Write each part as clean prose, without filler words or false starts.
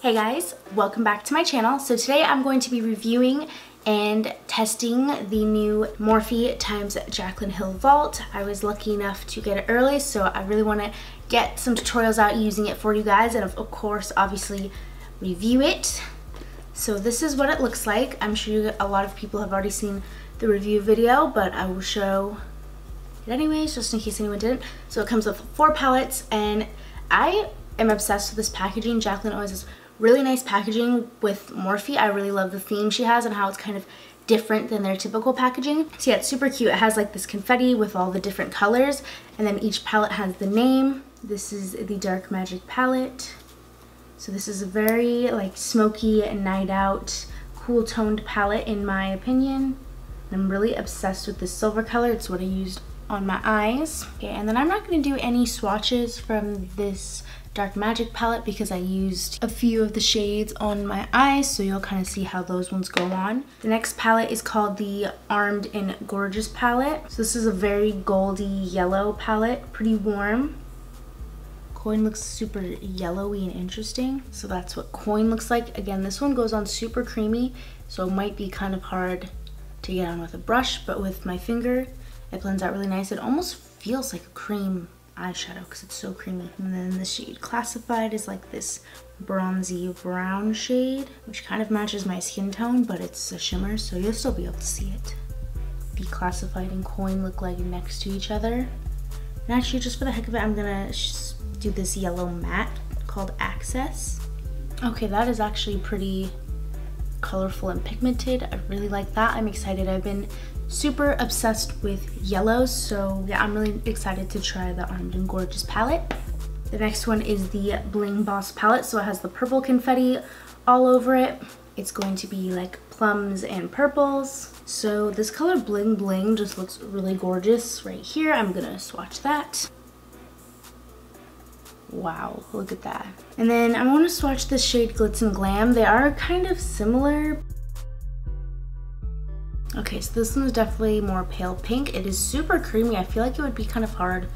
Hey guys, welcome back to my channel. So today I'm going to be reviewing and testing the new Morphe x Jaclyn Hill Vault. I was lucky enough to get it early, so I really want to get some tutorials out using it for you guys and of course obviously review it. So this is what it looks like. I'm sure a lot of people have already seen the review video, but I will show it anyways just in case anyone didn't. So it comes with 4 palettes and I am obsessed with this packaging. Jaclyn always has really nice packaging with Morphe. I really love the theme she has and how it's kind of different than their typical packaging. So yeah, it's super cute. It has like this confetti with all the different colors, and then each palette has the name. This is the Dark Magic palette. So this is a very like smoky and night out, cool toned palette in my opinion. And I'm really obsessed with this silver color. It's what I used on my eyes. Okay, and then I'm not going to do any swatches from this Dark Magic palette because I used a few of the shades on my eyes, so you'll kind of see how those ones go on. The next palette is called the Armed and Gorgeous palette. So this is a very goldy yellow palette, pretty warm. Coin looks super yellowy and interesting, so that's what coin looks like. Again, this one goes on super creamy, so it might be kind of hard to get on with a brush, but with my finger it blends out really nice. It almost feels like a cream eyeshadow because it's so creamy. And then the shade Classified is like this bronzy brown shade, which kind of matches my skin tone, but it's a shimmer, so you'll still be able to see it. The Classified and Coin look like next to each other. And actually, just for the heck of it, I'm gonna do this yellow matte called Access. Okay, that is actually pretty colorful and pigmented. I really like that. I'm excited. I've been super obsessed with yellows, so yeah, I'm really excited to try the Armed and Gorgeous palette. The next one is the Bling Boss palette. So it has the purple confetti all over it. It's going to be like plums and purples. So this color Bling Bling just looks really gorgeous right here. I'm gonna swatch that. Wow, look at that. And then I want to swatch this shade Glitz and Glam. They are kind of similar. Okay, so this one is definitely more pale pink. It is super creamy. I feel like it would be kind of hard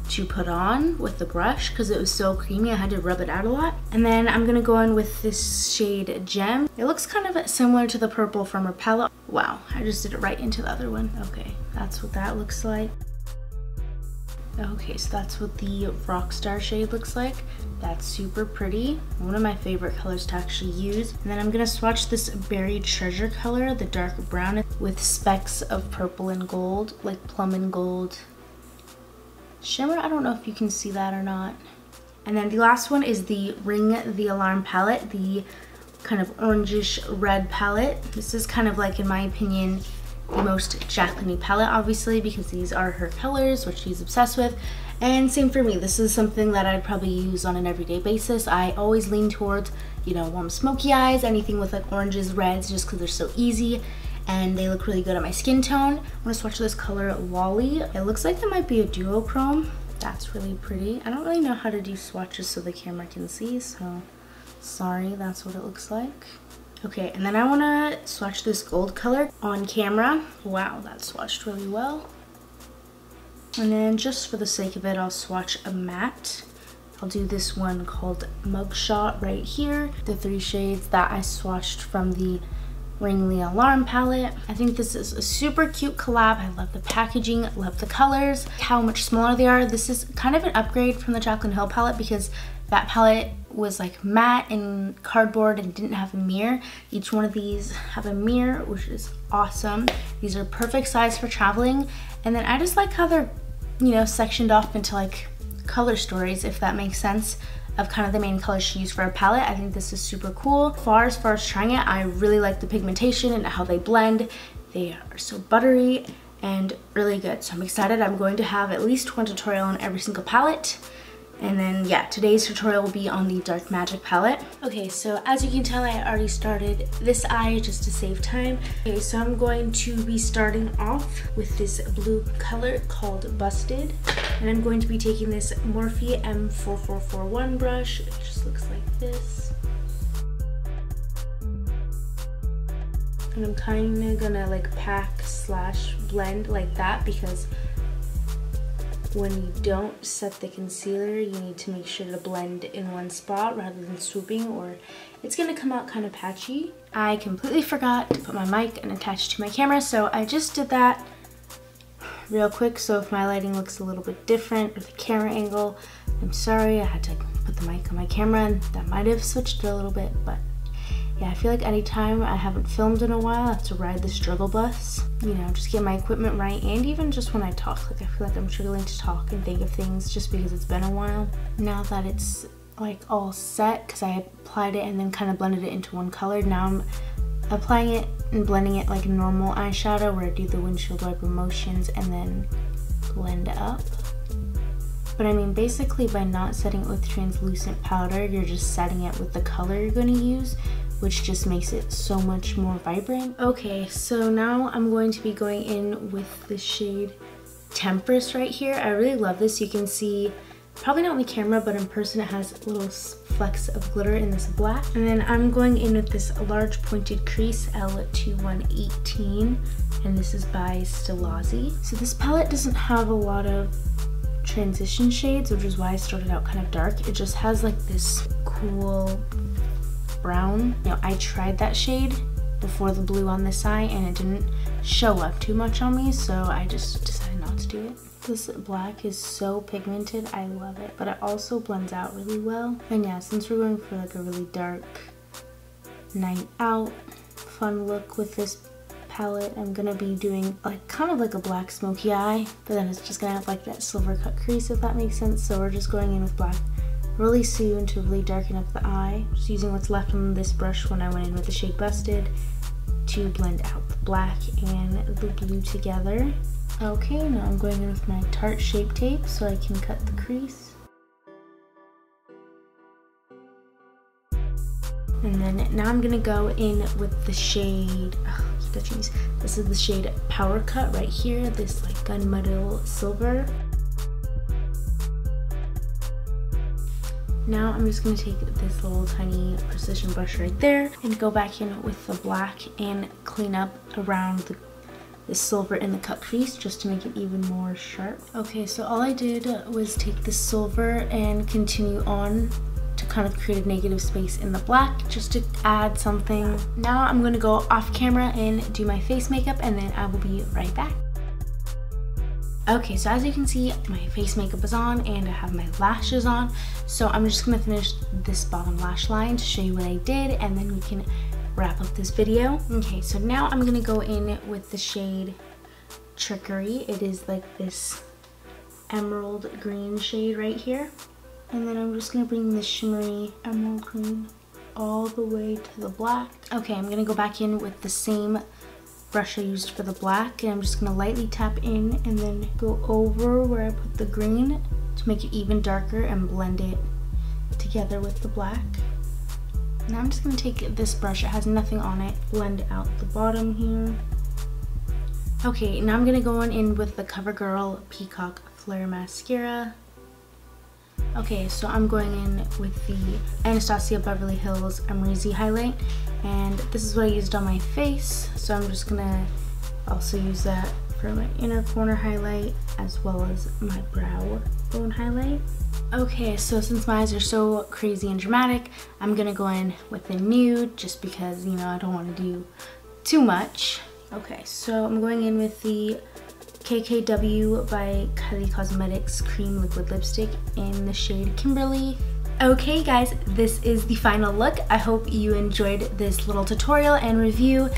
to put on with the brush because it was so creamy. I had to rub it out a lot. And then I'm gonna go in with this shade Gem. It looks kind of similar to the purple from her palette. Wow, I just did it right into the other one. Okay, that's what that looks like. Okay, so that's what the Rockstar shade looks like. That's super pretty. One of my favorite colors to actually use. And then I'm gonna swatch this Buried Treasure color, the dark brown with specks of purple and gold, like plum and gold shimmer. I don't know if you can see that or not. And then the last one is the Ring the Alarm palette, the kind of orangish red palette. This is kind of like, in my opinion, the most Jaclyn-y palette, obviously, because these are her colors, which she's obsessed with. And same for me. This is something that I'd probably use on an everyday basis. I always lean towards, you know, warm smoky eyes, anything with like oranges, reds, just because they're so easy and they look really good on my skin tone. I'm gonna swatch this color Wally. It looks like there might be a duochrome. That's really pretty. I don't really know how to do swatches so the camera can see, so sorry, that's what it looks like. Okay, and then I want to swatch this gold color on camera. Wow, that swatched really well. And then just for the sake of it, I'll swatch a matte. I'll do this one called Mugshot right here. The 3 shades that I swatched from the Ring the Alarm palette. I think this is a super cute collab. I love the packaging, love the colors, how much smaller they are. This is kind of an upgrade from the Jaclyn Hill palette because that palette was like matte and cardboard and didn't have a mirror. Each one of these have a mirror, which is awesome. These are perfect size for traveling. And then I just like how they're, you know, sectioned off into like color stories, if that makes sense, of kind of the main colors she used for her palette. I think this is super cool. As far as trying it, I really like the pigmentation and how they blend. They are so buttery and really good. So I'm excited. I'm going to have at least one tutorial on every single palette. And then yeah, today's tutorial will be on the Dark Magic palette. Okay, so as you can tell, I already started this eye just to save time. Okay, so I'm going to be starting off with this blue color called Busted. And I'm going to be taking this Morphe M4441 brush. It just looks like this. And I'm kind of gonna like pack slash blend like that because when you don't set the concealer, you need to make sure to blend in one spot rather than swooping, or it's gonna come out kind of patchy. I completely forgot to put my mic and attach to my camera, so I just did that real quick. So if my lighting looks a little bit different or the camera angle, I'm sorry. I had to put the mic on my camera and that might have switched it a little bit, but yeah, I feel like anytime I haven't filmed in a while, I have to ride the struggle bus, you know, just get my equipment right. And even just when I talk, like I feel like I'm struggling to talk and think of things just because it's been a while. Now that it's like all set, because I applied it and then kind of blended it into one color, now I'm applying it and blending it like a normal eyeshadow where I do the windshield wiper motions and then blend up. But I mean, basically by not setting it with translucent powder, you're just setting it with the color you're going to use, which just makes it so much more vibrant. Okay, so now I'm going to be going in with the shade Temperance right here. I really love this. You can see, probably not on the camera, but in person it has little flecks of glitter in this black. And then I'm going in with this large pointed crease L2118, and this is by Stilazzi. So this palette doesn't have a lot of transition shades, which is why I started out kind of dark. It just has like this cool brown. You know, I tried that shade before the blue on this eye and it didn't show up too much on me, so I just decided not to do it. This black is so pigmented, I love it, but it also blends out really well. And yeah, since we're going for like a really dark night out fun look with this palette, I'm gonna be doing like kind of like a black smoky eye, but then it's just gonna have like that silver cut crease, if that makes sense. So we're just going in with black really soon to really darken up the eye. Just using what's left on this brush when I went in with the shade Busted to blend out the black and the blue together. Okay, now I'm going in with my Tarte Shape Tape so I can cut the crease. And then now I'm gonna go in with the shade, this is the shade Power Cut right here, this like gunmetal silver. Now I'm just gonna take this little tiny precision brush right there and go back in with the black and clean up around the silver in the cut crease just to make it even more sharp. Okay, so all I did was take the silver and continue on to kind of create a negative space in the black just to add something. Now I'm gonna go off camera and do my face makeup and then I will be right back. Okay, so as you can see, my face makeup is on and I have my lashes on. So I'm just gonna finish this bottom lash line to show you what I did and then we can wrap up this video. Okay, so now I'm gonna go in with the shade Trickery. It is like this emerald green shade right here. And then I'm just gonna bring this shimmery emerald green all the way to the black. Okay, I'm gonna go back in with the same brush I used for the black and I'm just gonna lightly tap in and then go over where I put the green to make it even darker and blend it together with the black. Now I'm just gonna take this brush, it has nothing on it, blend out the bottom here. Okay, now I'm gonna go on in with the CoverGirl Peacock Flare Mascara. Okay, so I'm going in with the Anastasia Beverly Hills Amrezy highlight, and this is what I used on my face, so I'm just gonna also use that for my inner corner highlight as well as my brow bone highlight. Okay, so since my eyes are so crazy and dramatic, I'm gonna go in with a nude just because, you know, I don't want to do too much. Okay, so I'm going in with the KKW by Kylie Cosmetics Cream Liquid Lipstick in the shade Kimberly. Okay guys, this is the final look. I hope you enjoyed this little tutorial and review.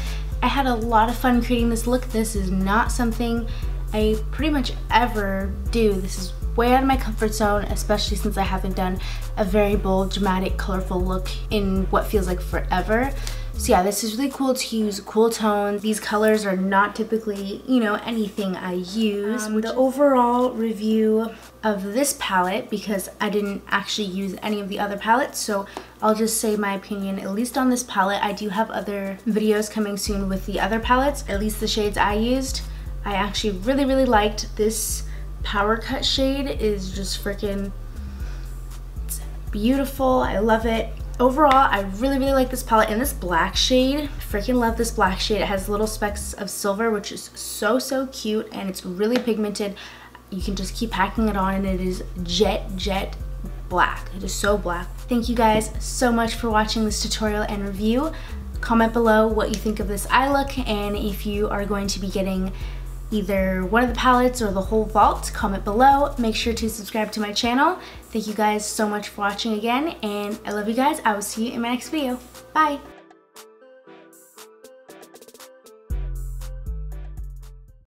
I had a lot of fun creating this look. This is not something I pretty much ever do. This is way out of my comfort zone, especially since I haven't done a very bold, dramatic, colorful look in what feels like forever. So yeah, this is really cool to use cool tones. These colors are not typically, you know, anything I use. The overall review of this palette, because I didn't actually use any of the other palettes, so I'll just say my opinion, at least on this palette. I do have other videos coming soon with the other palettes, at least the shades I used. I actually really liked this Power Cut shade. Is just freaking beautiful. I love it. Overall, I really like this palette. And this black shade, freaking love this black shade. It has little specks of silver, which is so cute, and it's really pigmented. you can just keep packing it on, and it is jet black. It is so black. Thank you guys so much for watching this tutorial and review. Comment below what you think of this eye look, and if you are going to be getting either one of the palettes or the whole vault, comment below. Make sure to subscribe to my channel. Thank you guys so much for watching again, and I love you guys. I will see you in my next video. Bye.